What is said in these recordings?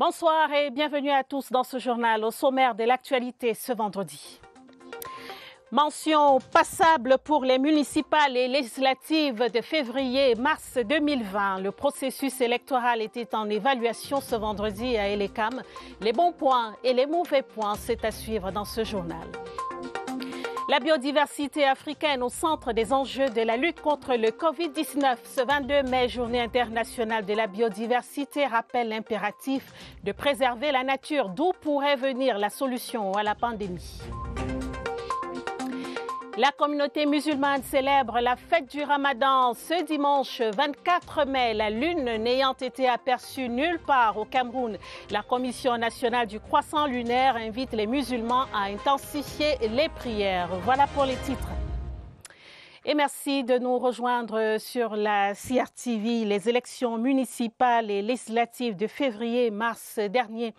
Bonsoir et bienvenue à tous dans ce journal. Au sommaire de l'actualité ce vendredi. Mention passable pour les municipales et législatives de février et mars 2020. Le processus électoral était en évaluation ce vendredi à Elekam. Les bons points et les mauvais points, c'est à suivre dans ce journal. La biodiversité africaine au centre des enjeux de la lutte contre le Covid-19. Ce 22 mai, journée internationale de la biodiversité, rappelle l'impératif de préserver la nature, d'où pourrait venir la solution à la pandémie. La communauté musulmane célèbre la fête du Ramadan ce dimanche 24 mai, la lune n'ayant été aperçue nulle part au Cameroun. La Commission nationale du croissant lunaire invite les musulmans à intensifier les prières. Voilà pour les titres. Et merci de nous rejoindre sur la CRTV. Les élections municipales et législatives de février et mars dernier.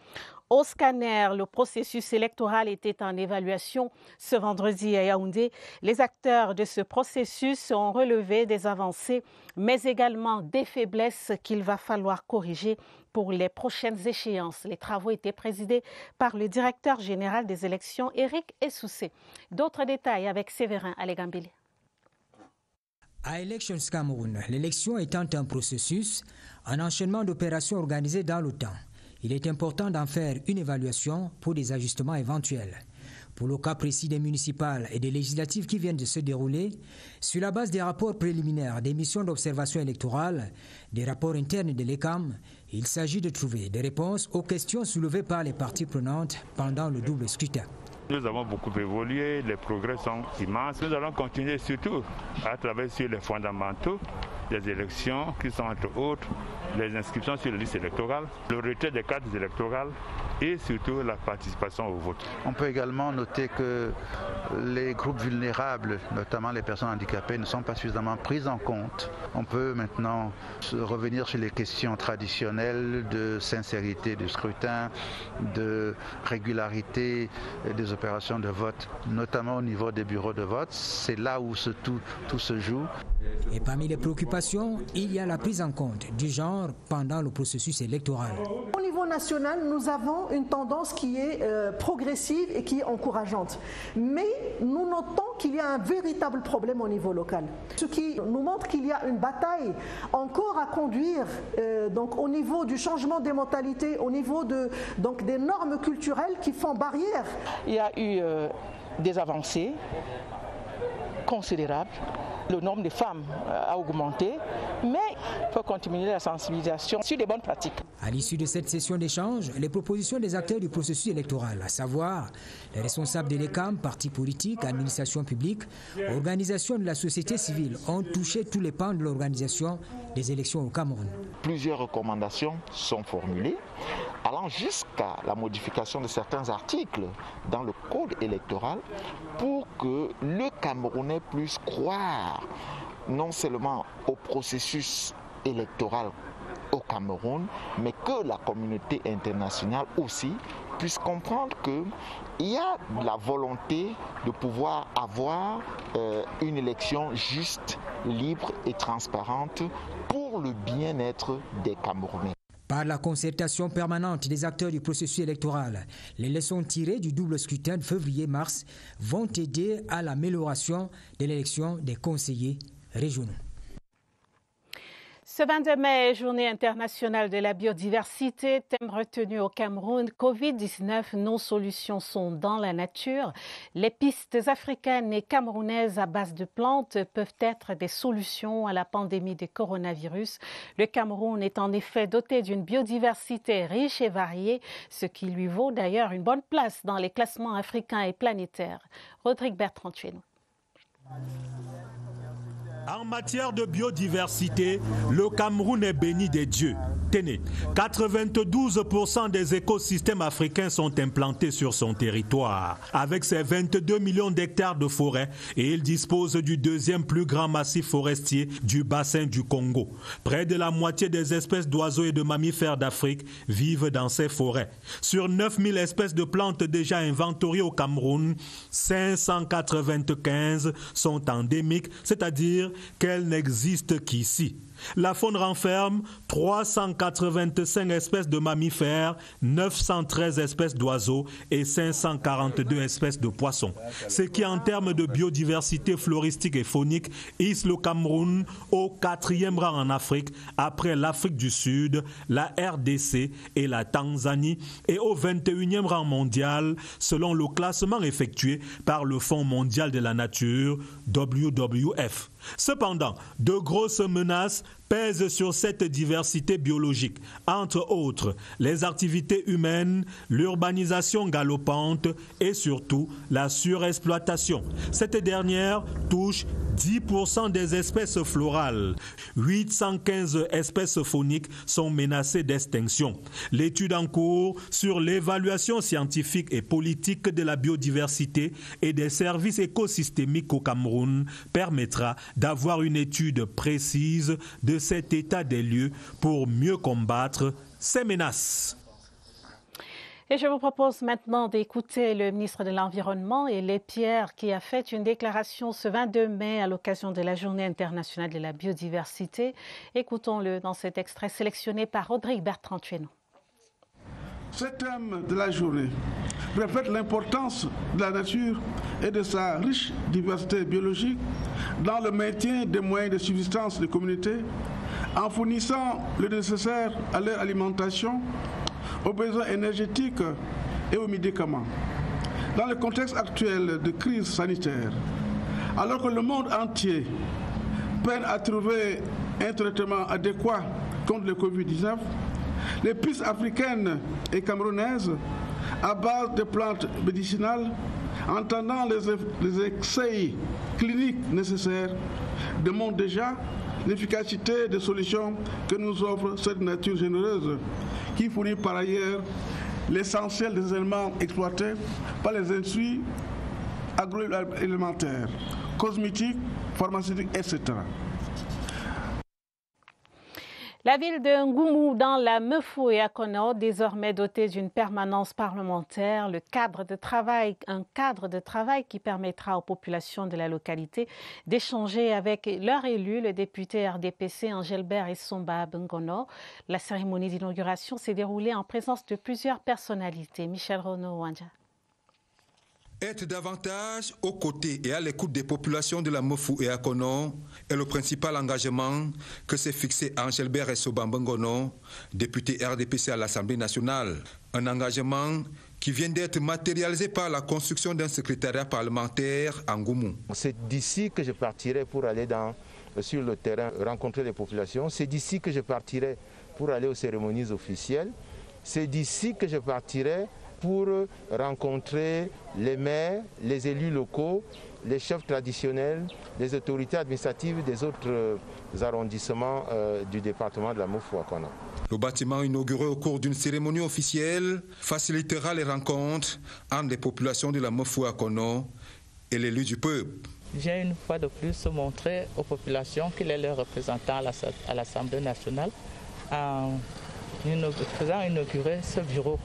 Au scanner, le processus électoral était en évaluation ce vendredi à Yaoundé. Les acteurs de ce processus ont relevé des avancées, mais également des faiblesses qu'il va falloir corriger pour les prochaines échéances. Les travaux étaient présidés par le directeur général des élections, Éric Essoussé. D'autres détails avec Séverin Alégambili. À Elections Cameroun, l'élection étant un processus, un enchaînement d'opérations organisées dans le temps. Il est important d'en faire une évaluation pour des ajustements éventuels. Pour le cas précis des municipales et des législatives qui viennent de se dérouler, sur la base des rapports préliminaires des missions d'observation électorale, des rapports internes de l'ECAM, il s'agit de trouver des réponses aux questions soulevées par les parties prenantes pendant le double scrutin. Nous avons beaucoup évolué, les progrès sont immenses. Nous allons continuer surtout à travailler sur les fondamentaux des élections qui sont entre autres les inscriptions sur les listes électorales, le retrait des cartes électorales et surtout la participation au vote. On peut également noter que les groupes vulnérables, notamment les personnes handicapées, ne sont pas suffisamment prises en compte. On peut maintenant revenir sur les questions traditionnelles de sincérité du scrutin, de régularité des opérations de vote, notamment au niveau des bureaux de vote. C'est là où tout se joue. Et parmi les préoccupations, il y a la prise en compte du genre pendant le processus électoral. Au niveau national, nous avons une tendance qui est progressive et qui est encourageante. Mais nous notons qu'il y a un véritable problème au niveau local. Ce qui nous montre qu'il y a une bataille encore à conduire donc au niveau du changement des mentalités, au niveau des normes culturelles qui font barrière. Il y a eu des avancées considérables. Le nombre de femmes a augmenté, mais il faut continuer la sensibilisation sur les bonnes pratiques. À l'issue de cette session d'échange, les propositions des acteurs du processus électoral, à savoir les responsables de l'ECAM, partis politiques, administration publique, organisations de la société civile, ont touché tous les pans de l'organisation des élections au Cameroun. Plusieurs recommandations sont formulées, allant jusqu'à la modification de certains articles dans le code électoral pour que le Camerounais puisse croire non seulement au processus électoral au Cameroun, mais que la communauté internationale aussi puisse comprendre qu'il y a la volonté de pouvoir avoir une élection juste, libre et transparente pour le bien-être des Camerounais. Par la concertation permanente des acteurs du processus électoral, les leçons tirées du double scrutin de février-mars vont aider à l'amélioration de l'élection des conseillers régionaux. Ce 22 mai, journée internationale de la biodiversité, thème retenu au Cameroun, Covid-19, nos solutions sont dans la nature. Les pistes africaines et camerounaises à base de plantes peuvent être des solutions à la pandémie de coronavirus. Le Cameroun est en effet doté d'une biodiversité riche et variée, ce qui lui vaut d'ailleurs une bonne place dans les classements africains et planétaires. Rodrigue Bertrand, chez nous. En matière de biodiversité, le Cameroun est béni des dieux. Tenez, 92% des écosystèmes africains sont implantés sur son territoire. Avec ses 22 millions d'hectares de forêt, et il dispose du deuxième plus grand massif forestier du bassin du Congo. Près de la moitié des espèces d'oiseaux et de mammifères d'Afrique vivent dans ces forêts. Sur 9000 espèces de plantes déjà inventoriées au Cameroun, 595 sont endémiques, c'est-à-dire qu'elles n'existent qu'ici. La faune renferme 385 espèces de mammifères, 913 espèces d'oiseaux et 542 espèces de poissons. Ce qui, en termes de biodiversité floristique et faunique, hisse le Cameroun au 4e rang en Afrique, après l'Afrique du Sud, la RDC et la Tanzanie, et au 21e rang mondial, selon le classement effectué par le Fonds mondial de la nature, WWF. Cependant, de grosses menaces pèsent sur cette diversité biologique, entre autres les activités humaines, l'urbanisation galopante et surtout la surexploitation. Cette dernière touche 10% des espèces florales. 815 espèces fauniques sont menacées d'extinction. L'étude en cours sur l'évaluation scientifique et politique de la biodiversité et des services écosystémiques au Cameroun permettra d'avoir une étude précise de cet état des lieux pour mieux combattre ces menaces. Et je vous propose maintenant d'écouter le ministre de l'Environnement, Ailé Pierre, qui a fait une déclaration ce 22 mai à l'occasion de la Journée internationale de la biodiversité. Écoutons-le dans cet extrait sélectionné par Rodrigue Bertrand-Tueno. Ce thème de la journée reflète l'importance de la nature et de sa riche diversité biologique dans le maintien des moyens de subsistance des communautés, en fournissant le nécessaire à leur alimentation, aux besoins énergétiques et aux médicaments. Dans le contexte actuel de crise sanitaire, alors que le monde entier peine à trouver un traitement adéquat contre le Covid-19, les pistes africaines et camerounaises, à base de plantes médicinales, entendant les essais cliniques nécessaires, démontrent déjà l'efficacité des solutions que nous offre cette nature généreuse, qui fournit par ailleurs l'essentiel des éléments exploités par les industries agroalimentaires, cosmétiques, pharmaceutiques, etc. La ville de Ngoumou, dans la Mefou-et-Akono, désormais dotée d'une permanence parlementaire, un cadre de travail qui permettra aux populations de la localité d'échanger avec leurs élus, le député RDPC Angelbert Essomba Bengono. La cérémonie d'inauguration s'est déroulée en présence de plusieurs personnalités. Michel Renaud-Wanja. Être davantage aux côtés et à l'écoute des populations de la Mefou-et-Akono est le principal engagement que s'est fixé Angelbert Essomba Bengono, député RDPC à l'Assemblée nationale. Un engagement qui vient d'être matérialisé par la construction d'un secrétariat parlementaire en Ngoumou. C'est d'ici que je partirai pour aller sur le terrain rencontrer les populations. C'est d'ici que je partirai pour aller aux cérémonies officielles. C'est d'ici que je partirai pour rencontrer les maires, les élus locaux, les chefs traditionnels, les autorités administratives des autres arrondissements du département de la Mefou-et-Akono. Le bâtiment inauguré au cours d'une cérémonie officielle facilitera les rencontres entre les populations de la Mefou-et-Akono et l'élu du peuple. Vient une fois de plus montrer aux populations qu'il est leur représentant à l'Assemblée nationale en faisant inaugurer ce bureau.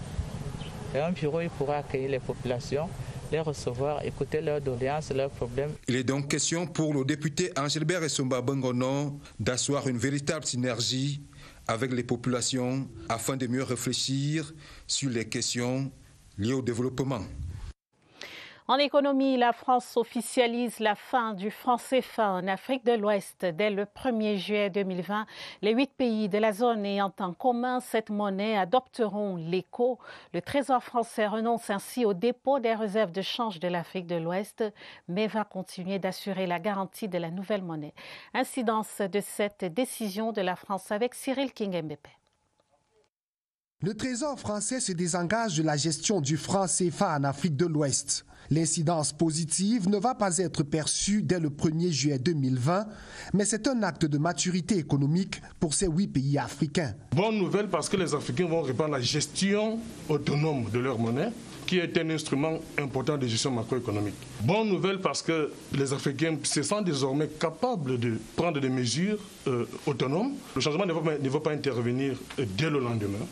Et un bureau, il pourra accueillir les populations, les recevoir, écouter leurs doléances, leurs problèmes. Il est donc question pour le député Angelbert Essomba Bengono d'asseoir une véritable synergie avec les populations afin de mieux réfléchir sur les questions liées au développement. En économie, la France officialise la fin du franc CFA en Afrique de l'Ouest. Dès le 1er juillet 2020, les 8 pays de la zone ayant en commun cette monnaie adopteront l'éco. Le Trésor français renonce ainsi au dépôt des réserves de change de l'Afrique de l'Ouest, mais va continuer d'assurer la garantie de la nouvelle monnaie. Incidence de cette décision de la France avec Cyril Kingembebe. Le Trésor français se désengage de la gestion du franc CFA en Afrique de l'Ouest. L'incidence positive ne va pas être perçue dès le 1er juillet 2020, mais c'est un acte de maturité économique pour ces 8 pays africains. Bonne nouvelle parce que les Africains vont reprendre la gestion autonome de leur monnaie, qui est un instrument important de gestion macroéconomique. Bonne nouvelle parce que les Africains se sentent désormais capables de prendre des mesures autonomes. Le changement ne va pas intervenir dès le lendemain.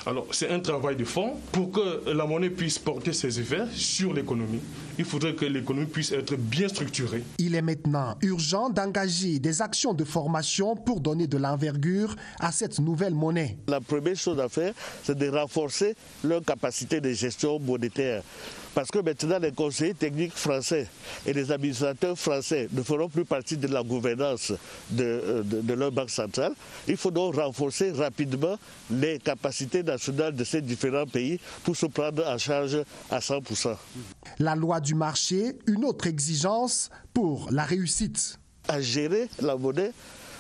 Alors c'est un travail de fond. Pour que la monnaie puisse porter ses effets sur l'économie, il faudrait que l'économie puisse être bien structurée. Il est maintenant urgent d'engager des actions de formation pour donner de l'envergure à cette nouvelle monnaie. La première chose à faire, c'est de renforcer leur capacité de gestion monétaire. Parce que maintenant, les conseillers techniques français et les administrateurs français ne feront plus partie de la gouvernance de leur banque centrale. Il faut donc renforcer rapidement les capacités nationales de ces différents pays pour se prendre en charge à 100%. La loi du marché, une autre exigence pour la réussite. À gérer la monnaie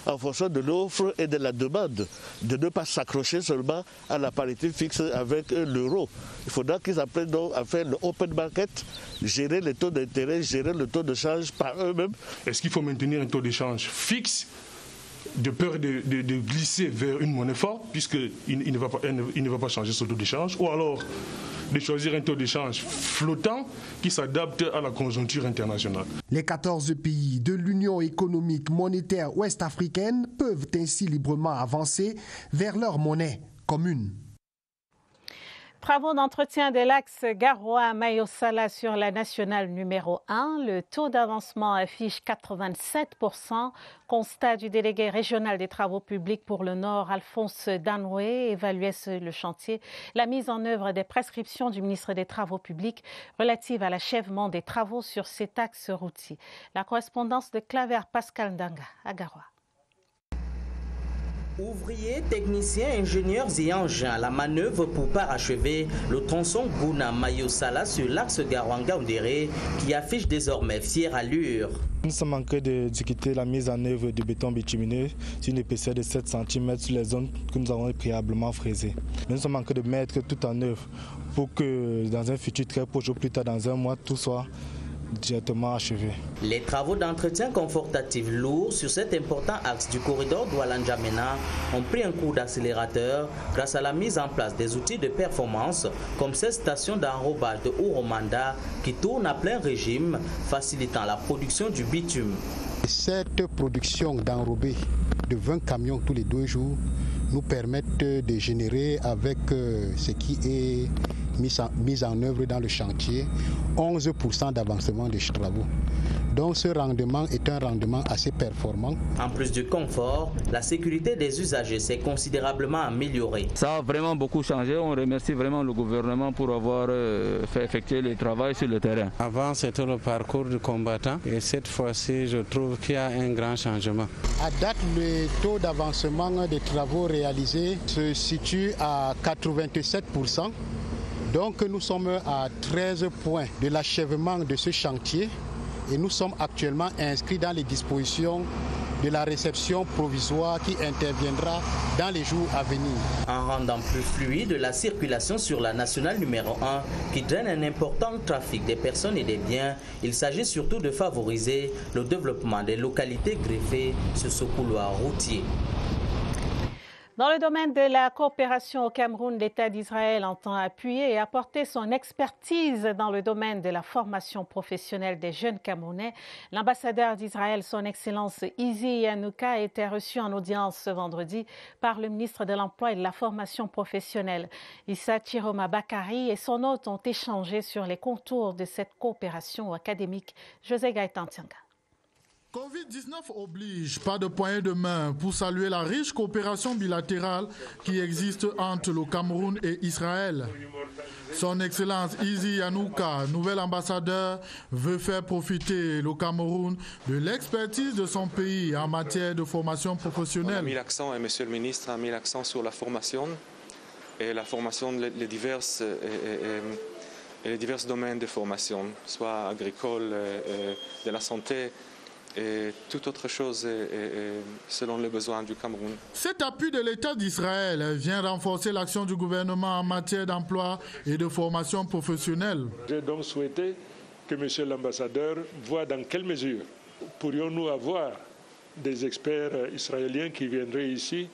en fonction de l'offre et de la demande, de ne pas s'accrocher seulement à la parité fixe avec l'euro. Il faudra qu'ils apprennent donc à faire le open market, gérer les taux d'intérêt, gérer le taux de change par eux-mêmes. Est-ce qu'il faut maintenir un taux d'échange fixe de peur de glisser vers une monnaie forte puisqu'il ne va pas changer ce taux d'échange, ou alors de choisir un taux d'échange flottant qui s'adapte à la conjoncture internationale. Les 14 pays de l'Union économique monétaire ouest-africaine peuvent ainsi librement avancer vers leur monnaie commune. Travaux d'entretien de l'axe Garoua-Mayosala sur la nationale numéro 1. Le taux d'avancement affiche 87%. Constat du délégué régional des travaux publics pour le Nord, Alphonse Danoué, évaluait le chantier. La mise en œuvre des prescriptions du ministre des Travaux publics relatives à l'achèvement des travaux sur cet axe routier. La correspondance de Claver Pascal Ndanga à Garoua. Ouvriers, techniciens, ingénieurs et engins, la manœuvre pour parachever le tronçon Gouna-Mayosala sur l'axe Garouanga-Oundéré qui affiche désormais fière allure. Nous sommes en train d'exécuter la mise en œuvre du béton bitumineux sur une épaisseur de 7 cm sur les zones que nous avons préalablement fraisées. Nous sommes en train de mettre tout en œuvre pour que dans un futur très proche ou plus tard dans un mois, tout soit directement achevé. Les travaux d'entretien confortatif lourds sur cet important axe du corridor Douala-N'Djamena ont pris un coup d'accélérateur grâce à la mise en place des outils de performance comme cette station d'enrobage de Ouromanda qui tourne à plein régime, facilitant la production du bitume. Cette production d'enrobé de 20 camions tous les 2 jours nous permettent de générer avec ce qui est mise en œuvre dans le chantier, 11% d'avancement des travaux. Donc ce rendement est un rendement assez performant. En plus du confort, la sécurité des usagers s'est considérablement améliorée. Ça a vraiment beaucoup changé. On remercie vraiment le gouvernement pour avoir fait effectuer le travail sur le terrain. Avant, c'était le parcours du combattant et cette fois-ci, je trouve qu'il y a un grand changement. À date, le taux d'avancement des travaux réalisés se situe à 87%. Donc nous sommes à 13 points de l'achèvement de ce chantier et nous sommes actuellement inscrits dans les dispositions de la réception provisoire qui interviendra dans les jours à venir. En rendant plus fluide la circulation sur la nationale numéro 1 qui draine un important trafic des personnes et des biens, il s'agit surtout de favoriser le développement des localités greffées sur ce couloir routier. Dans le domaine de la coopération au Cameroun, l'État d'Israël entend appuyer et apporter son expertise dans le domaine de la formation professionnelle des jeunes Camerounais. L'ambassadeur d'Israël, son Excellence Izi Yanouka, a été reçu en audience ce vendredi par le ministre de l'Emploi et de la Formation professionnelle. Issa Chiroma Bakari et son hôte ont échangé sur les contours de cette coopération académique. José Gaëtan Tianga. Covid-19 oblige, pas de poignée de main pour saluer la riche coopération bilatérale qui existe entre le Cameroun et Israël. Son Excellence Izi Yanouka, nouvel ambassadeur, veut faire profiter le Cameroun de l'expertise de son pays en matière de formation professionnelle. On a mis l'accent, et Monsieur le ministre a mis l'accent sur la formation et la formation les divers domaines de formation, soit agricole, de la santé, et toute autre chose selon les besoins du Cameroun. Cet appui de l'État d'Israël vient renforcer l'action du gouvernement en matière d'emploi et de formation professionnelle. J'ai donc souhaité que M. l'ambassadeur voit dans quelle mesure pourrions-nous avoir des experts israéliens qui viendraient ici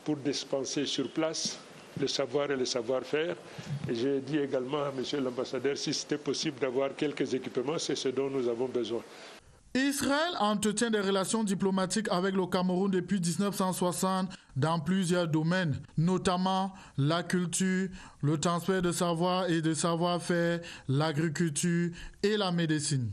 pour dispenser sur place le savoir et le savoir-faire. Et j'ai dit également à M. l'ambassadeur si c'était possible d'avoir quelques équipements, c'est ce dont nous avons besoin. Israël entretient des relations diplomatiques avec le Cameroun depuis 1960 dans plusieurs domaines, notamment la culture, le transfert de savoir et de savoir-faire, l'agriculture et la médecine.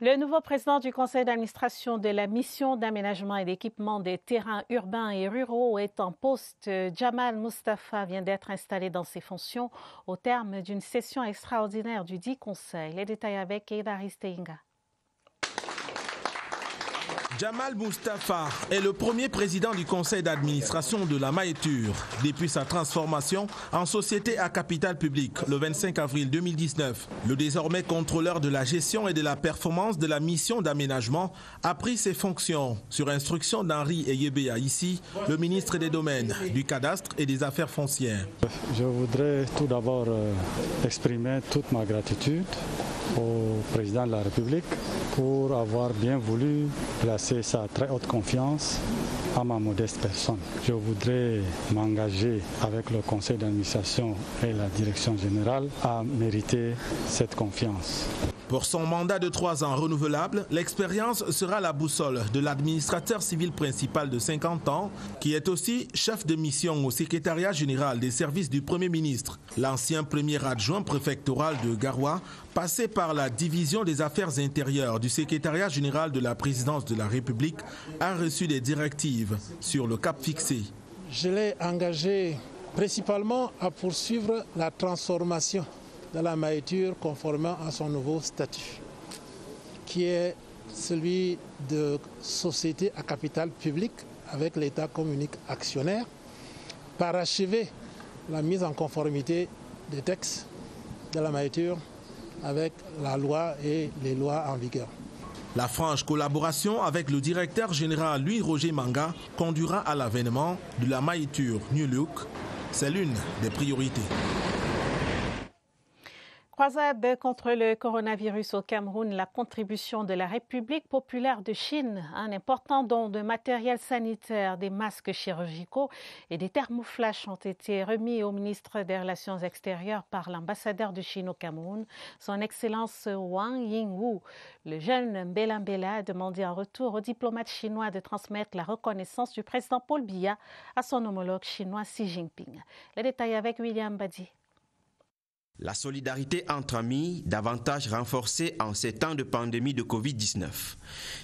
Le nouveau président du conseil d'administration de la mission d'aménagement et d'équipement des terrains urbains et ruraux est en poste. Jamal Mustafa vient d'être installé dans ses fonctions au terme d'une session extraordinaire du dit conseil. Les détails avec Edaris Teinga. Jamal Mustafa est le premier président du conseil d'administration de la Maïtur depuis sa transformation en société à capital public le 25 avril 2019. Le désormais contrôleur de la gestion et de la performance de la mission d'aménagement a pris ses fonctions sur instruction d'Henri Eyebea, ici le ministre des Domaines, du Cadastre et des Affaires foncières. Je voudrais tout d'abord exprimer toute ma gratitude au président de la République pour avoir bien voulu placer sa très haute confiance à ma modeste personne. Je voudrais m'engager avec le conseil d'administration et la direction générale à mériter cette confiance. Pour son mandat de 3 ans renouvelable, l'expérience sera la boussole de l'administrateur civil principal de 50 ans, qui est aussi chef de mission au secrétariat général des services du Premier ministre. L'ancien premier adjoint préfectoral de Garoua, passé par la division des affaires intérieures du secrétariat général de la présidence de la République, a reçu des directives sur le cap fixé. Je l'ai engagé principalement à poursuivre la transformation de la Maïtur conformément à son nouveau statut, qui est celui de société à capital public avec l'État comme unique actionnaire, parachever la mise en conformité des textes de la Maïtur avec la loi et les lois en vigueur. La franche collaboration avec le directeur général Louis-Roger Manga conduira à l'avènement de la Maïtur New Look. C'est l'une des priorités. Croisade contre le coronavirus au Cameroun, la contribution de la République populaire de Chine, un important don de matériel sanitaire, des masques chirurgicaux et des thermoflash ont été remis au ministre des Relations extérieures par l'ambassadeur de Chine au Cameroun, son Excellence Wang Yingwu. Le jeune Mbela Mbela a demandé en retour aux diplomates chinois de transmettre la reconnaissance du président Paul Biya à son homologue chinois Xi Jinping. Les détails avec William Badi. La solidarité entre amis, davantage renforcée en ces temps de pandémie de Covid-19.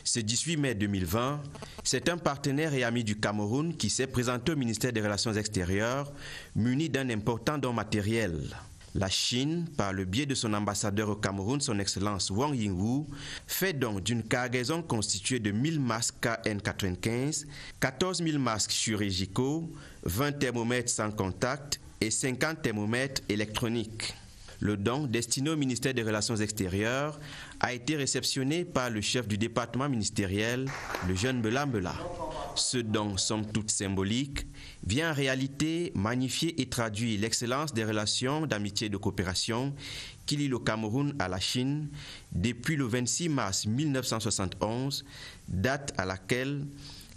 Ce 18 mai 2020, c'est un partenaire et ami du Cameroun qui s'est présenté au ministère des Relations extérieures, muni d'un important don matériel. La Chine, par le biais de son ambassadeur au Cameroun, son Excellence Wang Yingwu, fait donc d'une cargaison constituée de 1000 masques KN95, 14 000 masques chirurgicaux, 20 thermomètres sans contact et 50 thermomètres électroniques. Le don, destiné au ministère des Relations extérieures, a été réceptionné par le chef du département ministériel, le jeune Mbela Mbela. Ce don, somme toute symbolique, vient en réalité magnifier et traduire l'excellence des relations d'amitié et de coopération qui lient le Cameroun à la Chine depuis le 26 mars 1971, date à laquelle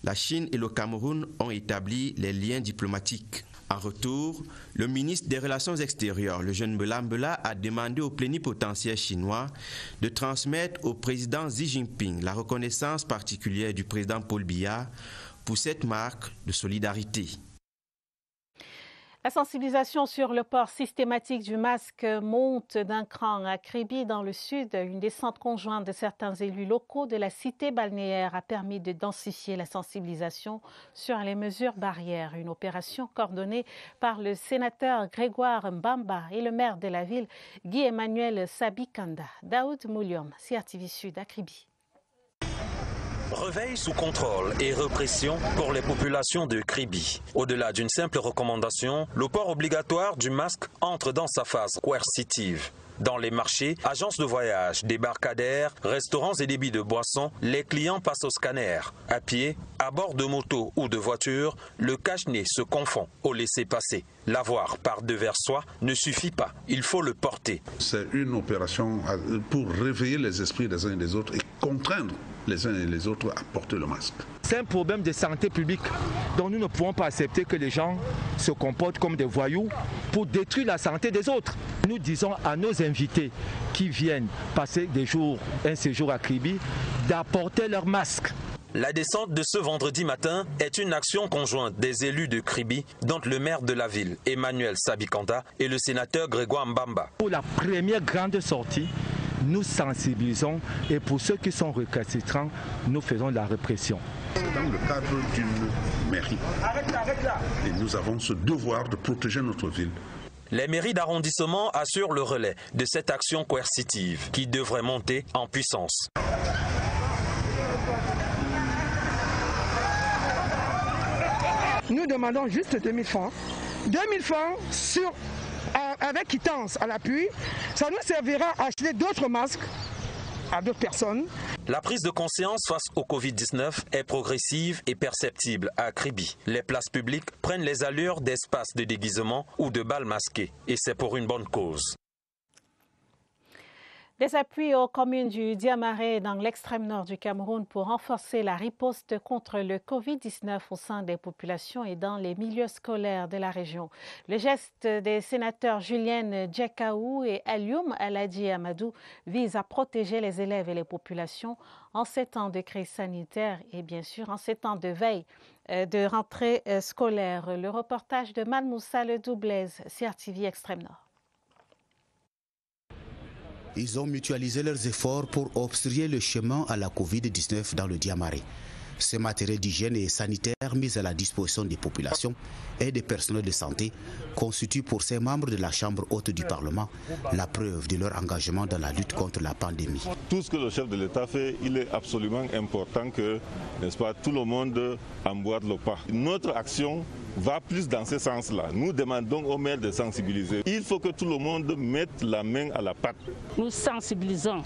la Chine et le Cameroun ont établi les liens diplomatiques. En retour, le ministre des Relations extérieures, le jeune Mbela Mbela, a demandé au plénipotentiaire chinois de transmettre au président Xi Jinping la reconnaissance particulière du président Paul Biya pour cette marque de solidarité. La sensibilisation sur le port systématique du masque monte d'un cran à Kribi dans le sud. Une descente conjointe de certains élus locaux de la cité balnéaire a permis de densifier la sensibilisation sur les mesures barrières. Une opération coordonnée par le sénateur Grégoire Mbamba et le maire de la ville, Guy-Emmanuel Sabikanda. Daoud Mouliom, CRTV Sud à Kribi. Réveil sous contrôle et répression pour les populations de Kribi. Au-delà d'une simple recommandation, le port obligatoire du masque entre dans sa phase coercitive. Dans les marchés, agences de voyage, débarcadères, restaurants et débits de boissons, les clients passent au scanner. À pied, à bord de moto ou de voiture, le cache-nez se confond au laisser-passer. L'avoir par devers soi ne suffit pas, il faut le porter. C'est une opération pour réveiller les esprits des uns et des autres et contraindre les uns et les autres à porter le masque. C'est un problème de santé publique. Donc nous ne pouvons pas accepter que les gens se comportent comme des voyous pour détruire la santé des autres. Nous disons à nos invités qui viennent passer un séjour à Kribi d'apporter leur masque. La descente de ce vendredi matin est une action conjointe des élus de Kribi, dont le maire de la ville, Emmanuel Sabikanda, et le sénateur Grégoire Mbamba. Pour la première grande sortie, nous sensibilisons et pour ceux qui sont récalcitrants, nous faisons la répression. Dans le cadre d'une mairie, et nous avons ce devoir de protéger notre ville. Les mairies d'arrondissement assurent le relais de cette action coercitive qui devrait monter en puissance. Nous demandons juste 2000 francs. 2000 francs avec quittance à l'appui, ça nous servira à acheter d'autres masques à d'autres personnes. La prise de conscience face au Covid-19 est progressive et perceptible à Kribi. Les places publiques prennent les allures d'espaces de déguisement ou de bals masqués. Et c'est pour une bonne cause. Des appuis aux communes du Diamaré dans l'extrême nord du Cameroun pour renforcer la riposte contre le Covid-19 au sein des populations et dans les milieux scolaires de la région. Le geste des sénateurs Julienne Djekaou et Alioum Aladi Amadou vise à protéger les élèves et les populations en ces temps de crise sanitaire et bien sûr en ces temps de veille de rentrée scolaire. Le reportage de Man Moussa Le Doublaise, CRTV Extrême Nord. Ils ont mutualisé leurs efforts pour obstruer le chemin à la Covid-19 dans le Diamaré. Ce matériel d'hygiène et sanitaire mis à la disposition des populations et des personnels de santé constitue pour ces membres de la Chambre haute du Parlement la preuve de leur engagement dans la lutte contre la pandémie. Tout ce que le chef de l'État fait, il est absolument important que, n'est-ce pas, tout le monde emboîte le pas. Notre action va plus dans ce sens-là. Nous demandons aux maires de sensibiliser. Il faut que tout le monde mette la main à la pâte. Nous sensibilisons,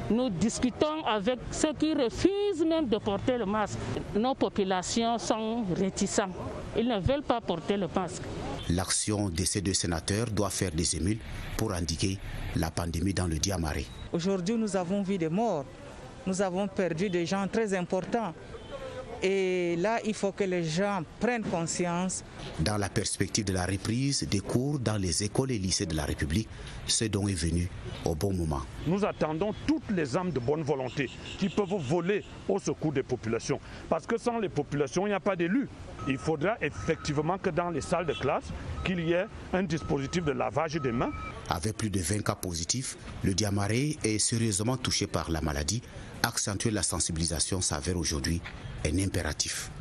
nous discutons avec ceux qui refusent même de porter le masque. Nos populations sont réticentes, ils ne veulent pas porter le masque. L'action de ces deux sénateurs doit faire des émules pour indiquer la pandémie dans le Diamaré. Aujourd'hui, nous avons vu des morts, nous avons perdu des gens très importants. Et là, il faut que les gens prennent conscience. Dans la perspective de la reprise des cours dans les écoles et lycées de la République, ce dont est venu au bon moment. Nous attendons toutes les âmes de bonne volonté qui peuvent voler au secours des populations. Parce que sans les populations, il n'y a pas d'élus. Il faudra effectivement que dans les salles de classe, qu'il y ait un dispositif de lavage des mains. Avec plus de 20 cas positifs, le Diamaré est sérieusement touché par la maladie. Accentuer la sensibilisation s'avère aujourd'hui un impératif.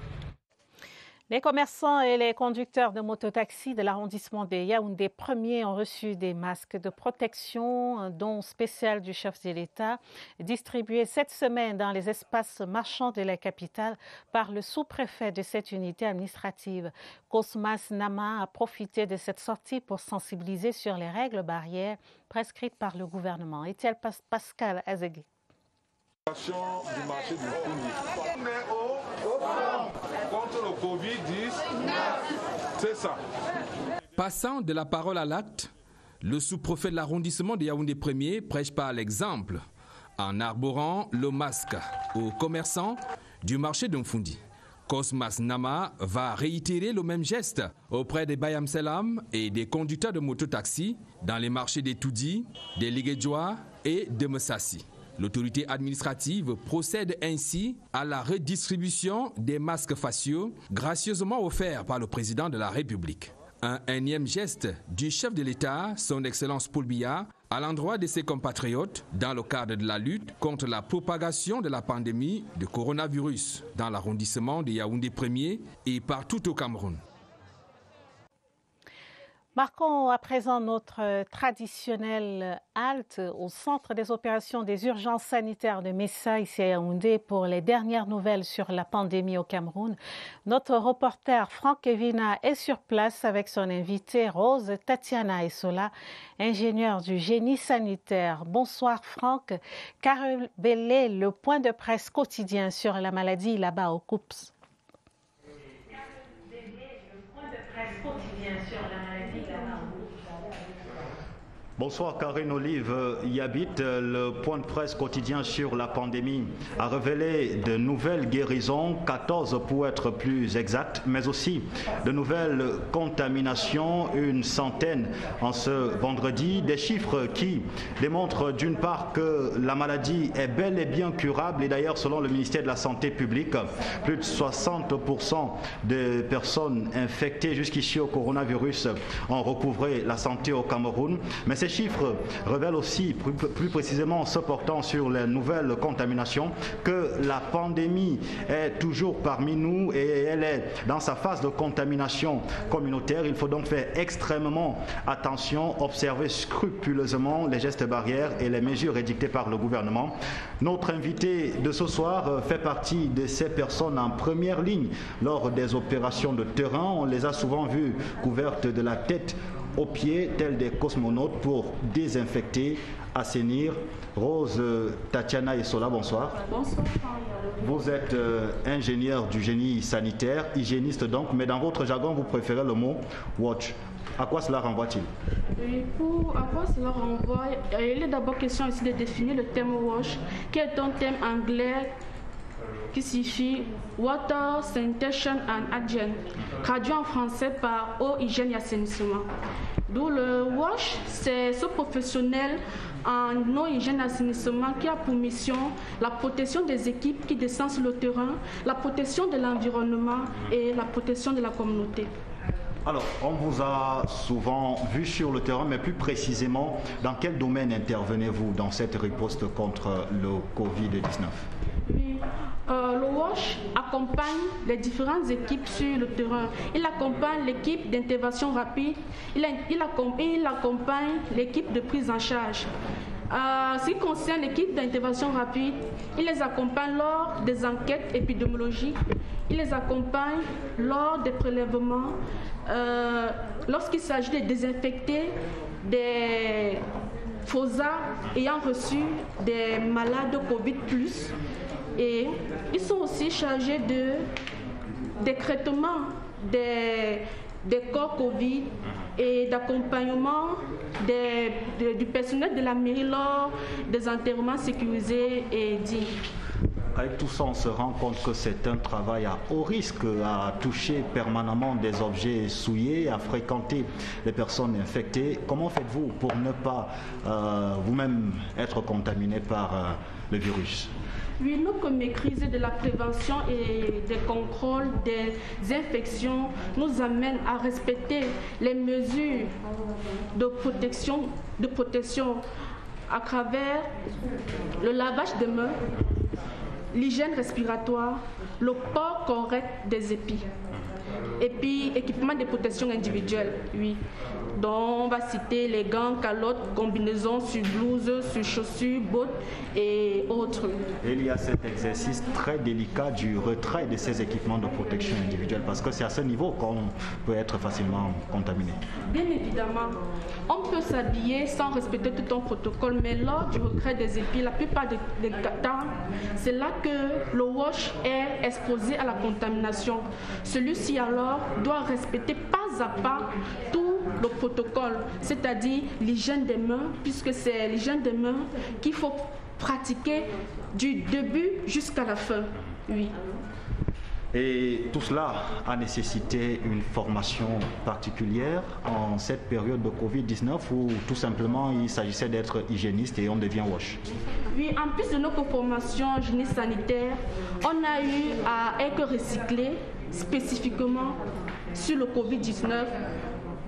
Les commerçants et les conducteurs de mototaxis de l'arrondissement de Yaoundé 1er ont reçu des masques de protection, un don spécial du chef de l'État, distribué cette semaine dans les espaces marchands de la capitale par le sous-préfet de cette unité administrative. Cosmas Nama a profité de cette sortie pour sensibiliser sur les règles barrières prescrites par le gouvernement. Etiel Pascal Azegui. Du marché du Founi. On est contre le Covid-19, c'est ça. Passant de la parole à l'acte, le sous-préfet de l'arrondissement de Yaoundé 1er prêche par l'exemple en arborant le masque aux commerçants du marché d'Mfundi. Cosmas Nama va réitérer le même geste auprès des Bayam Selam et des conducteurs de mototaxi dans les marchés des Toudi, des Liguedjoa et de Messassi. L'autorité administrative procède ainsi à la redistribution des masques faciaux gracieusement offerts par le président de la République. Un énième geste du chef de l'État, son Excellence Paul Biya, à l'endroit de ses compatriotes dans le cadre de la lutte contre la propagation de la pandémie de coronavirus dans l'arrondissement de Yaoundé 1er et partout au Cameroun. Marquons à présent notre traditionnelle halte au centre des opérations des urgences sanitaires de Messa, ici à Yaoundé, pour les dernières nouvelles sur la pandémie au Cameroun. Notre reporter Franck Evina est sur place avec son invité Rose Tatiana Essola, ingénieure du génie sanitaire. Bonsoir Franck, qu'a révélé le point de presse quotidien sur la maladie là-bas au COUPS? Bonsoir Karine Olive Yabit. Le point de presse quotidien sur la pandémie a révélé de nouvelles guérisons, 14 pour être plus exact, mais aussi de nouvelles contaminations, une centaine en ce vendredi. Des chiffres qui démontrent d'une part que la maladie est bel et bien curable et d'ailleurs selon le ministère de la Santé publique, plus de 60% des personnes infectées jusqu'ici au coronavirus ont recouvré la santé au Cameroun. Mais ces chiffres révèlent aussi, plus précisément se portant sur les nouvelles contaminations, que la pandémie est toujours parmi nous et elle est dans sa phase de contamination communautaire. Il faut donc faire extrêmement attention, observer scrupuleusement les gestes barrières et les mesures édictées par le gouvernement. Notre invité de ce soir fait partie de ces personnes en première ligne lors des opérations de terrain. On les a souvent vues couvertes de la tête aux pieds, tels des cosmonautes, pour désinfecter, assainir. Rose Tatiana Essola, bonsoir. Bonsoir. Vous êtes ingénieur du génie sanitaire, hygiéniste donc, mais dans votre jargon, vous préférez le mot watch. À quoi cela renvoie-t-il? À quoi cela renvoie? Il est d'abord question ici de définir le terme wash, qui est un terme anglais qui signifie Water, Sanitation and Hygiene, traduit en français par eau, hygiène et assainissement. D'où le WASH, c'est ce professionnel en eau, hygiène et assainissement qui a pour mission la protection des équipes qui descendent sur le terrain, la protection de l'environnement et la protection de la communauté. Alors, on vous a souvent vu sur le terrain, mais plus précisément, dans quel domaine intervenez-vous dans cette riposte contre le Covid-19? Oui, le WASH accompagne les différentes équipes sur le terrain. Il accompagne l'équipe d'intervention rapide, il accompagne l'équipe de prise en charge. Ce qui concerne l'équipe d'intervention rapide, il les accompagne lors des enquêtes épidémiologiques, il les accompagne lors des prélèvements, lorsqu'il s'agit de désinfecter des fossats ayant reçu des malades de Covid+. Et ils sont aussi chargés de décrètement des corps Covid et d'accompagnement du personnel de la mairie lors des enterrements sécurisés et dignes. Avec tout ça, on se rend compte que c'est un travail à haut risque, à toucher permanemment des objets souillés, à fréquenter les personnes infectées. Comment faites-vous pour ne pas vous-même être contaminé par le virus? Oui, notre maîtrise de la prévention et des contrôles des infections nous amène à respecter les mesures de protection à travers le lavage des mains, l'hygiène respiratoire, le port correct des épis. Et puis, équipement de protection individuelle, oui. Donc, on va citer les gants, calottes, combinaisons sur blouse, sur chaussures, bottes et autres. Et il y a cet exercice très délicat du retrait de ces équipements de protection individuelle, parce que c'est à ce niveau qu'on peut être facilement contaminé. Bien évidemment, on peut s'habiller sans respecter tout un protocole, mais lors du retrait des épis, la plupart des temps, c'est là que le wash est exposé à la contamination. Celui-ci alors doit respecter pas à pas tout le protocole, c'est-à-dire l'hygiène des mains, puisque c'est l'hygiène des mains qu'il faut pratiquer du début jusqu'à la fin. Oui. Et tout cela a nécessité une formation particulière en cette période de Covid-19 ou tout simplement il s'agissait d'être hygiéniste et on devient wash? Oui, en plus de notre formation génie sanitaire, on a eu à être recyclé spécifiquement sur le Covid-19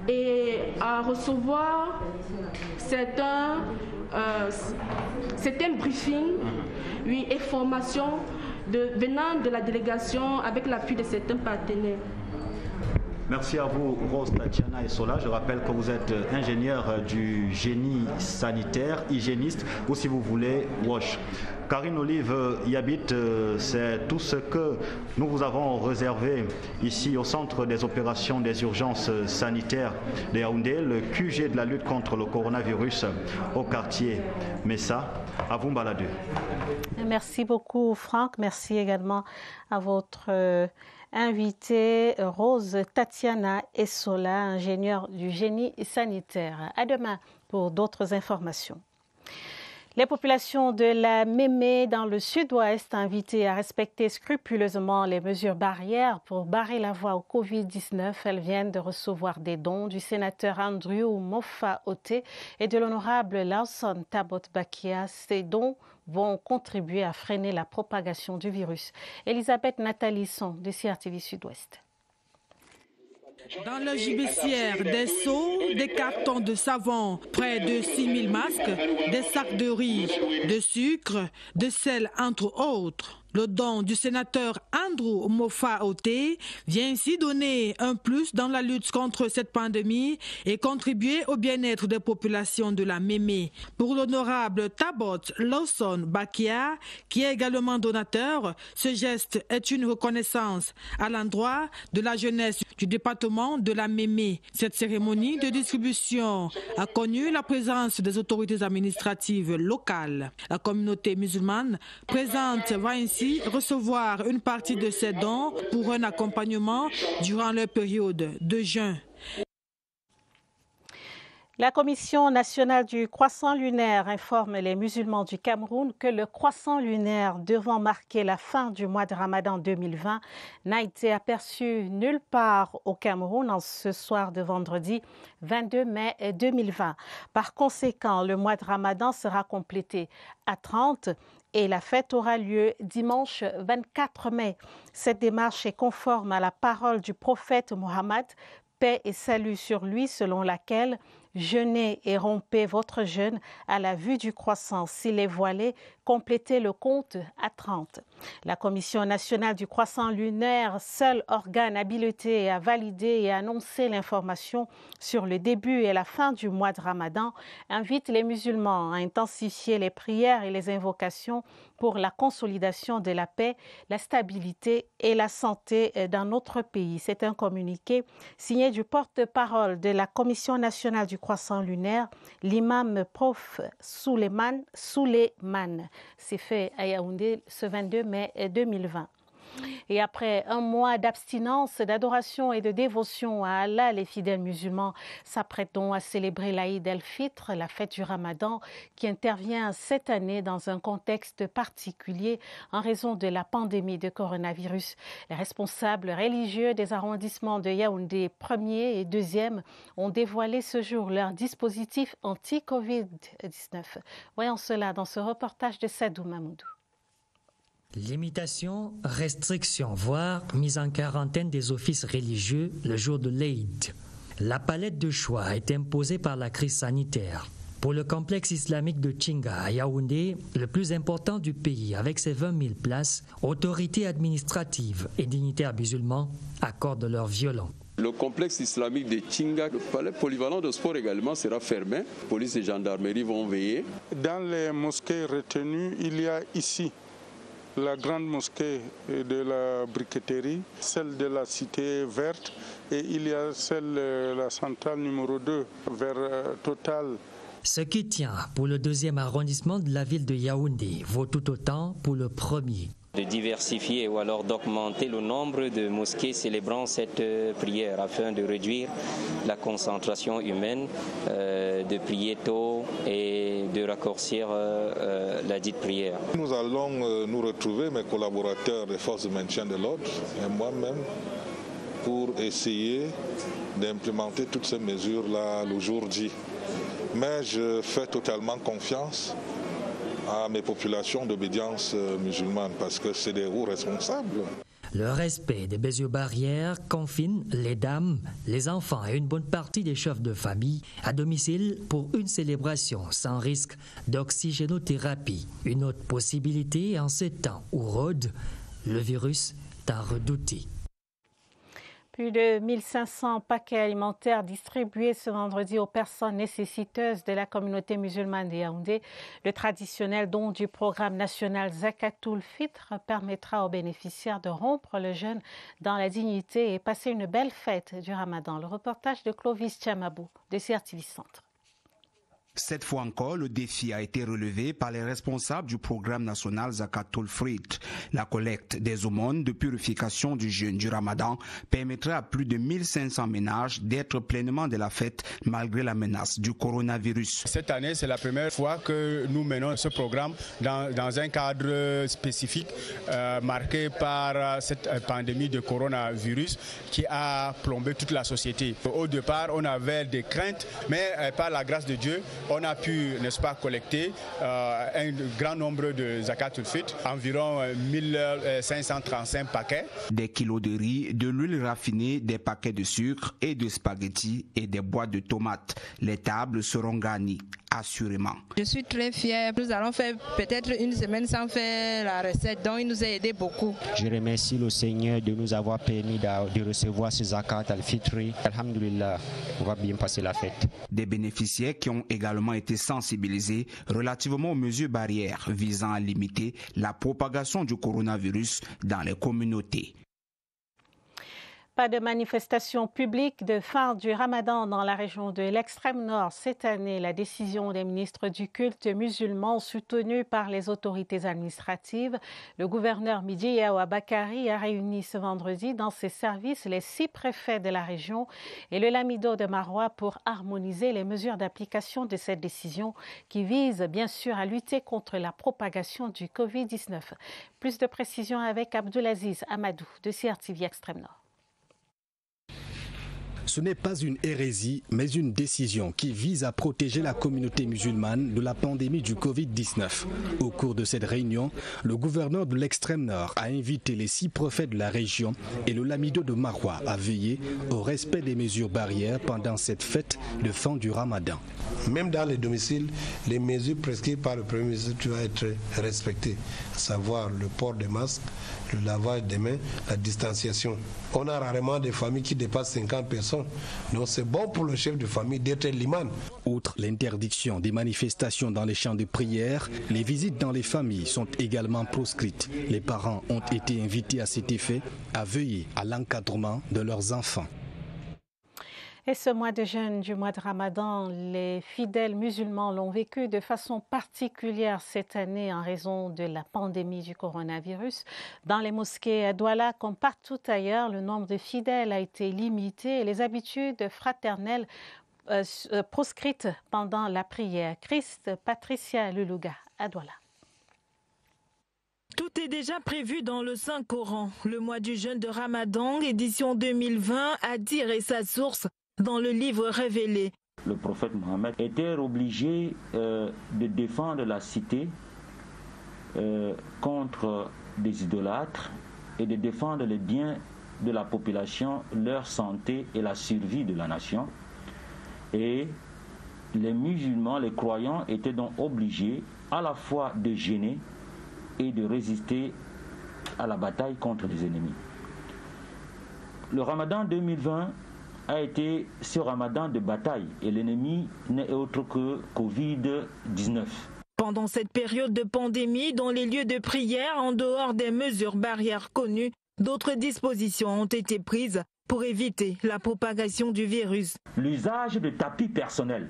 et à recevoir certains briefing, oui, et formation venant de la délégation avec l'appui de certains partenaires. Merci à vous, Rose Tatiana Essola. Je rappelle que vous êtes ingénieur du génie sanitaire, hygiéniste, ou si vous voulez, WASH. Karine Olive Yabit, c'est tout ce que nous vous avons réservé ici au Centre des opérations des urgences sanitaires de Yaoundé, le QG de la lutte contre le coronavirus au quartier Messa. À vous, Mbaladou. Merci beaucoup, Franck. Merci également à votre Invité Rose Tatiana Essola, ingénieure du génie sanitaire. À demain pour d'autres informations. Les populations de la Mémé dans le sud-ouest invitées à respecter scrupuleusement les mesures barrières pour barrer la voie au Covid-19. Elles viennent de recevoir des dons du sénateur Andrew Mofa-Oté et de l'honorable Lawson Tabot-Bakia. Ces dons vont contribuer à freiner la propagation du virus. Elisabeth Nathalie Son de CRTV Sud-Ouest. Dans le gibecière, des seaux, des cartons de savon, près de 6000 masques, des sacs de riz, de sucre, de sel, entre autres. Le don du sénateur Andrew Mofa-Oté vient ainsi donner un plus dans la lutte contre cette pandémie et contribuer au bien-être des populations de la Mémé. Pour l'honorable Tabot Lawson Bakia, qui est également donateur, ce geste est une reconnaissance à l'endroit de la jeunesse du département de la Mémé. Cette cérémonie de distribution a connu la présence des autorités administratives locales. La communauté musulmane présente va ainsi recevoir une partie de ces dons pour un accompagnement durant leur période de jeûne. La Commission nationale du croissant lunaire informe les musulmans du Cameroun que le croissant lunaire devant marquer la fin du mois de Ramadan 2020 n'a été aperçu nulle part au Cameroun en ce soir de vendredi 22 mai 2020. Par conséquent, le mois de Ramadan sera complété à 30 et la fête aura lieu dimanche 24 mai. Cette démarche est conforme à la parole du prophète Mohammed, paix et salut sur lui, selon laquelle « Jeûnez et rompez votre jeûne à la vue du croissant. S'il est voilé, complétez le compte à 30. » La Commission nationale du croissant lunaire, seul organe habilité à valider et annoncer l'information sur le début et la fin du mois de Ramadan, invite les musulmans à intensifier les prières et les invocations pour la consolidation de la paix, la stabilité et la santé dans notre pays. C'est un communiqué signé du porte-parole de la Commission nationale du croissant lunaire, l'imam Prof Souleymane. C'est fait à Yaoundé ce 22 mai 2020. Et après un mois d'abstinence, d'adoration et de dévotion à Allah, les fidèles musulmans s'apprêtent donc à célébrer l'Aïd el-Fitr, la fête du Ramadan, qui intervient cette année dans un contexte particulier en raison de la pandémie de coronavirus. Les responsables religieux des arrondissements de Yaoundé 1er et 2e ont dévoilé ce jour leur dispositif anti-Covid-19. Voyons cela dans ce reportage de Sadou Mamoudou. Limitation, restriction, voire mise en quarantaine des offices religieux le jour de l'Aïd. La palette de choix est imposée par la crise sanitaire. Pour le complexe islamique de Tchinga à Yaoundé, le plus important du pays avec ses 20 000 places, autorités administratives et dignitaires musulmans accordent leur violon. Le complexe islamique de Tchinga, le palais polyvalent de sport également sera fermé. Police et gendarmerie vont veiller. Dans les mosquées retenues, il y a ici la grande mosquée de la briqueterie, celle de la cité verte et il y a celle de la centrale numéro 2 vers Total. Ce qui tient pour le 2e arrondissement de la ville de Yaoundé vaut tout autant pour le 1er. De diversifier ou alors d'augmenter le nombre de mosquées célébrant cette prière afin de réduire la concentration humaine, de prier tôt et de raccourcir la dite prière. Nous allons nous retrouver, mes collaborateurs des forces de maintien de l'ordre et moi-même, pour essayer d'implémenter toutes ces mesures-là le jour dit. Mais je fais totalement confiance à mes populations d'obédience musulmane parce que c'est des hauts responsables. Le respect des mesures barrières confine les dames, les enfants et une bonne partie des chefs de famille à domicile pour une célébration sans risque d'oxygénothérapie. Une autre possibilité en ces temps où rôde le virus tant redouté. Plus de 1500 paquets alimentaires distribués ce vendredi aux personnes nécessiteuses de la communauté musulmane de Yaoundé. Le traditionnel don du programme national Zakatul Fitr permettra aux bénéficiaires de rompre le jeûne dans la dignité et passer une belle fête du Ramadan. Le reportage de Clovis Tchamabou de CRTV Centre. Cette fois encore, le défi a été relevé par les responsables du programme national Zakatul Fitr. La collecte des aumônes de purification du jeûne du Ramadan permettrait à plus de 1500 ménages d'être pleinement de la fête malgré la menace du coronavirus. Cette année, c'est la première fois que nous menons ce programme dans un cadre spécifique marqué par cette pandémie de coronavirus qui a plombé toute la société. Au départ, on avait des craintes, mais par la grâce de Dieu, on a pu, n'est-ce pas, collecter un grand nombre de Zakatul Fitr, environ 1535 paquets. Des kilos de riz, de l'huile raffinée, des paquets de sucre et de spaghettis et des boîtes de tomates. Les tables seront garnies, assurément. Je suis très fière. Nous allons faire peut-être une semaine sans faire la recette, donc il nous a aidé beaucoup. Je remercie le Seigneur de nous avoir permis de recevoir ce Zakat al-Fitr. Alhamdulillah, on va bien passer la fête. Des bénéficiaires qui ont également été sensibilisés relativement aux mesures barrières visant à limiter la propagation du coronavirus dans les communautés. Pas de manifestation publique de fin du Ramadan dans la région de l'extrême nord cette année. La décision des ministres du culte musulman soutenue par les autorités administratives. Le gouverneur Midi Yawa Bakari a réuni ce vendredi dans ses services les 6 préfets de la région et le lamido de Maroua pour harmoniser les mesures d'application de cette décision qui vise bien sûr à lutter contre la propagation du Covid-19. Plus de précisions avec Abdulaziz Amadou de CRTV Extrême Nord. Ce n'est pas une hérésie, mais une décision qui vise à protéger la communauté musulmane de la pandémie du Covid-19. Au cours de cette réunion, le gouverneur de l'extrême nord a invité les 6 préfets de la région et le lamido de Maroua à veiller au respect des mesures barrières pendant cette fête de fin du Ramadan. Même dans les domiciles, les mesures prescrites par le Premier ministre doivent être respectées, à savoir le port des masques, le lavage des mains, la distanciation. On a rarement des familles qui dépassent 50 personnes, donc c'est bon pour le chef de famille d'être l'imam. Outre l'interdiction des manifestations dans les champs de prière, les visites dans les familles sont également proscrites. Les parents ont été invités à cet effet à veiller à l'encadrement de leurs enfants. Et ce mois de jeûne du mois de Ramadan, les fidèles musulmans l'ont vécu de façon particulière cette année en raison de la pandémie du coronavirus. Dans les mosquées à Douala, comme partout ailleurs, le nombre de fidèles a été limité et les habitudes fraternelles proscrites pendant la prière. Christ Patricia Luluga à Douala. Tout est déjà prévu dans le Saint-Coran. Le mois du jeûne de Ramadan, édition 2020, a tiré sa source dans le livre révélé. Le prophète Mohammed était obligé de défendre la cité contre des idolâtres et de défendre les biens de la population, leur santé et la survie de la nation. Et les musulmans, les croyants étaient donc obligés à la fois de jeûner et de résister à la bataille contre les ennemis. Le Ramadan 2020 a été ce Ramadan de bataille et l'ennemi n'est autre que Covid-19. Pendant cette période de pandémie, dans les lieux de prière, en dehors des mesures barrières connues, d'autres dispositions ont été prises pour éviter la propagation du virus. L'usage de tapis personnels,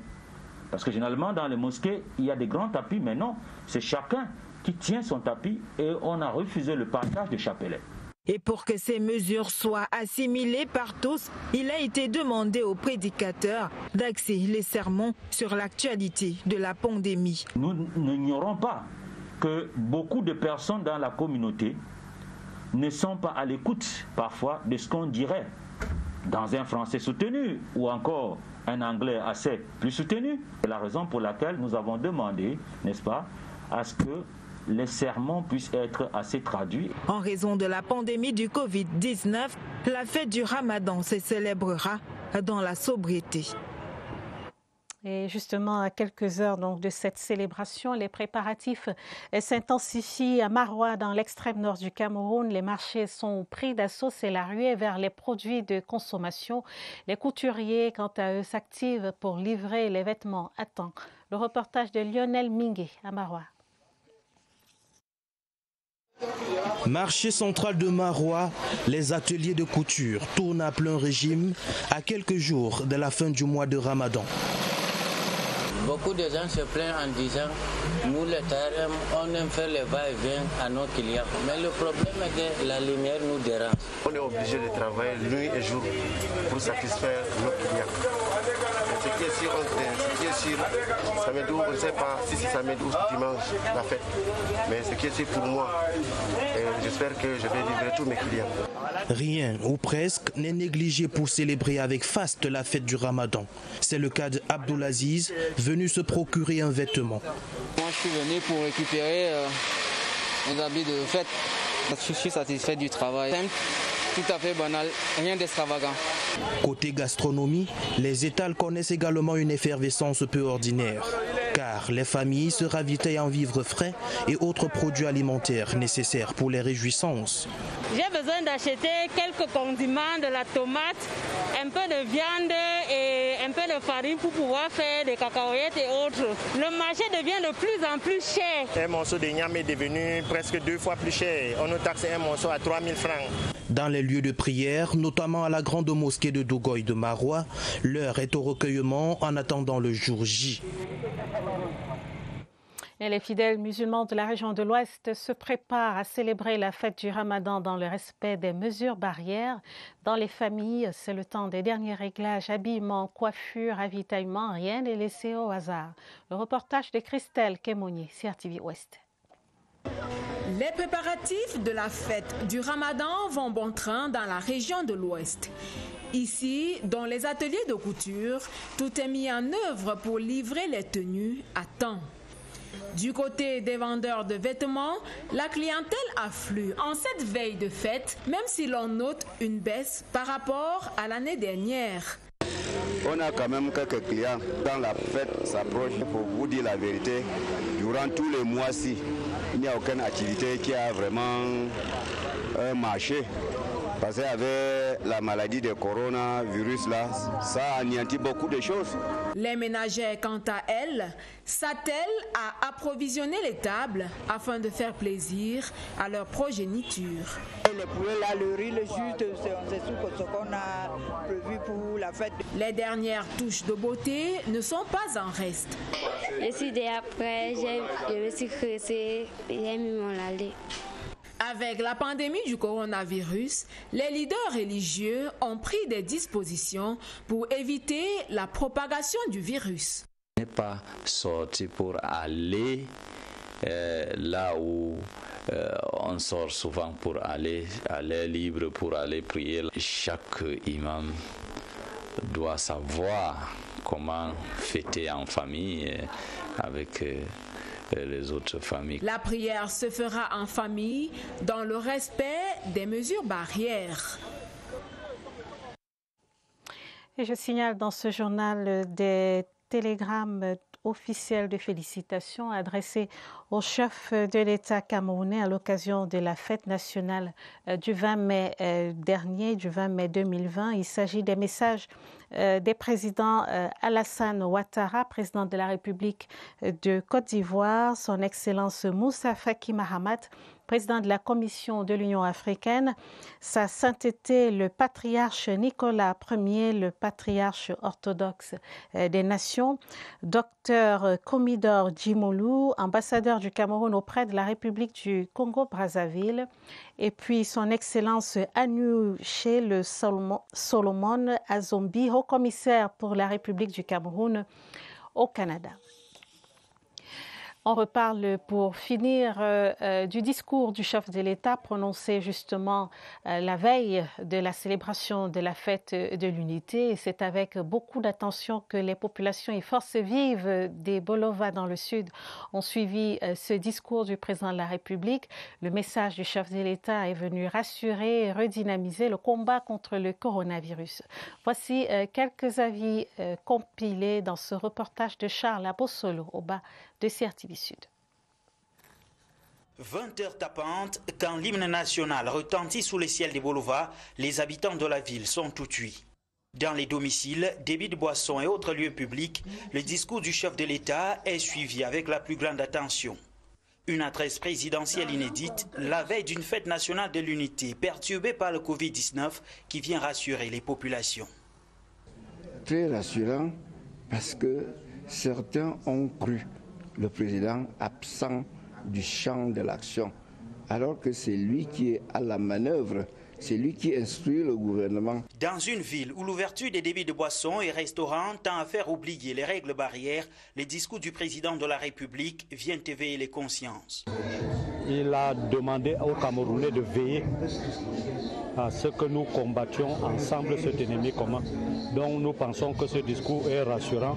parce que généralement dans les mosquées, il y a des grands tapis, mais non, c'est chacun qui tient son tapis et on a refusé le partage de chapelets. Et pour que ces mesures soient assimilées par tous, il a été demandé aux prédicateurs d'axer les sermons sur l'actualité de la pandémie. Nous n'ignorons pas que beaucoup de personnes dans la communauté ne sont pas à l'écoute parfois de ce qu'on dirait dans un français soutenu ou encore un anglais assez plus soutenu. C'est la raison pour laquelle nous avons demandé, n'est-ce pas, à ce que les sermons puissent être assez traduits. En raison de la pandémie du Covid-19, la fête du Ramadan se célébrera dans la sobriété. Et justement, à quelques heures donc, de cette célébration, les préparatifs s'intensifient à Maroua, dans l'extrême nord du Cameroun. Les marchés sont pris d'assaut, c'est la ruée vers les produits de consommation. Les couturiers, quant à eux, s'activent pour livrer les vêtements à temps. Le reportage de Lionel Mingué à Maroua. Marché central de Maroua, les ateliers de couture tournent à plein régime à quelques jours de la fin du mois de Ramadan. Beaucoup de gens se plaignent en disant nous les tailleurs, on aime faire les va-et-vient à nos clients. Mais le problème est que la lumière nous dérange. On est obligé de travailler nuit et jour pour satisfaire nos clients. Ce qui est sûr, samedi, on ne sait pas si c'est samedi ou dimanche la fête. Mais ce qui est sûr pour moi, j'espère que je vais livrer tous mes clients. Rien ou presque n'est négligé pour célébrer avec faste la fête du Ramadan. C'est le cas d'Abdoulaziz, venu se procurer un vêtement. Moi je suis venu pour récupérer un habit de fête. Je suis satisfait du travail. Simple, tout à fait banal, rien d'extravagant. Côté gastronomie, les étals connaissent également une effervescence peu ordinaire, car les familles se ravitaillent en vivres frais et autres produits alimentaires nécessaires pour les réjouissances. J'ai besoin d'acheter quelques condiments, de la tomate, un peu de viande et un peu de farine pour pouvoir faire des cacahuètes et autres. Le marché devient de plus en plus cher. Un morceau de niam est devenu presque 2 fois plus cher. On nous taxe un morceau à 3 000 francs. Dans les lieux de prière, notamment à la grande mosquée de Dougoy de Maroua, l'heure est au recueillement en attendant le jour J. Et les fidèles musulmans de la région de l'Ouest se préparent à célébrer la fête du Ramadan dans le respect des mesures barrières. Dans les familles, c'est le temps des derniers réglages, habillement, coiffure, ravitaillement, rien n'est laissé au hasard. Le reportage de Christelle Kémonier, CRTV Ouest. Les préparatifs de la fête du Ramadan vont bon train dans la région de l'Ouest. Ici, dans les ateliers de couture, tout est mis en œuvre pour livrer les tenues à temps. Du côté des vendeurs de vêtements, la clientèle afflue en cette veille de fête, même si l'on note une baisse par rapport à l'année dernière. On a quand même quelques clients. Quand la fête s'approche, pour vous dire la vérité, durant tous les mois-ci, il n'y a aucune activité qui a vraiment un marché. Parce qu'avec la maladie de coronavirus, là, ça anéantit beaucoup de choses. Les ménagères, quant à elles, s'attellent à approvisionner les tables afin de faire plaisir à leur progéniture. Le poulet, là, le riz, le jus, c'est ce qu'on a prévu pour la fête. Les dernières touches de beauté ne sont pas en reste. Je suis déjà prête, je me suis cressée, j'ai mis mon lalé. Avec la pandémie du coronavirus, les leaders religieux ont pris des dispositions pour éviter la propagation du virus. On n'est pas sorti pour aller là où on sort souvent pour aller libre, pour aller prier. Chaque imam doit savoir comment fêter en famille avec les autres familles. La prière se fera en famille dans le respect des mesures barrières. Et je signale dans ce journal des télégrammes officiels de félicitations adressés au chef de l'État camerounais à l'occasion de la fête nationale du 20 mai dernier, du 20 mai 2020. Il s'agit des messages des présidents Alassane Ouattara, président de la République de Côte d'Ivoire, son Excellence Moussa Faki Mahamat, président de la Commission de l'Union africaine, Sa Sainteté le patriarche Nicolas Ier, le patriarche orthodoxe des nations, Dr Komidor Djimolou, ambassadeur du Cameroun auprès de la République du Congo-Brazzaville, et puis son Excellence Anouche le Solomon Azombi, haut-commissaire pour la République du Cameroun au Canada. On reparle pour finir du discours du chef de l'État prononcé justement la veille de la célébration de la fête de l'unité. Et c'est avec beaucoup d'attention que les populations et forces vives des Bolova dans le sud ont suivi ce discours du président de la République. Le message du chef de l'État est venu rassurer et redynamiser le combat contre le coronavirus. Voici quelques avis compilés dans ce reportage de Charles Abossolo au bas de CRTV Sud. 20 heures tapantes, quand l'hymne national retentit sous les ciels des Bolova, les habitants de la ville sont tout cuits. Dans les domiciles, débits de boissons et autres lieux publics, le discours du chef de l'État est suivi avec la plus grande attention. Une adresse présidentielle inédite, la veille d'une fête nationale de l'unité perturbée par le Covid-19 qui vient rassurer les populations. Très rassurant parce que certains ont cru le président absent du champ de l'action, alors que c'est lui qui est à la manœuvre, c'est lui qui instruit le gouvernement. Dans une ville où l'ouverture des débits de boissons et restaurants tend à faire oublier les règles barrières, le discours du président de la République vient éveiller les consciences. Il a demandé aux Camerounais de veiller à ce que nous combattions ensemble cet ennemi commun. Donc nous pensons que ce discours est rassurant.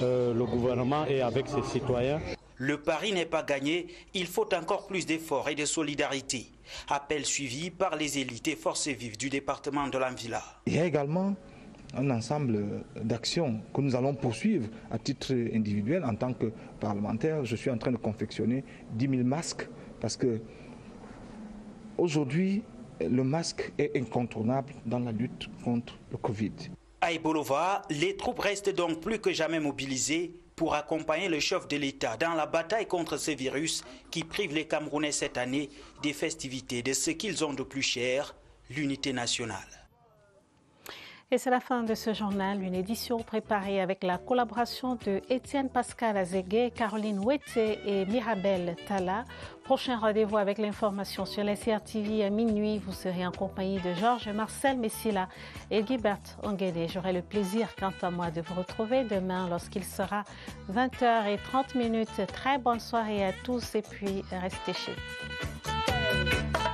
Le gouvernement est avec ses citoyens. Le pari n'est pas gagné, il faut encore plus d'efforts et de solidarité. Appel suivi par les élites et forces vives du département de l'Anvila. Il y a également un ensemble d'actions que nous allons poursuivre à titre individuel. En tant que parlementaire, je suis en train de confectionner 10 000 masques parce que aujourd'hui, le masque est incontournable dans la lutte contre le Covid. À Bolova, les troupes restent donc plus que jamais mobilisées pour accompagner le chef de l'État dans la bataille contre ce virus qui prive les Camerounais cette année des festivités de ce qu'ils ont de plus cher, l'unité nationale. Et c'est la fin de ce journal, une édition préparée avec la collaboration de Étienne Pascal Azégué, Caroline Ouetté et Mirabel Tala. Prochain rendez-vous avec l'information sur la CRTV à minuit. Vous serez en compagnie de Georges Marcel Messila et Guibert Onguédé. J'aurai le plaisir, quant à moi, de vous retrouver demain lorsqu'il sera 20h30. Très bonne soirée à tous et puis restez chez vous.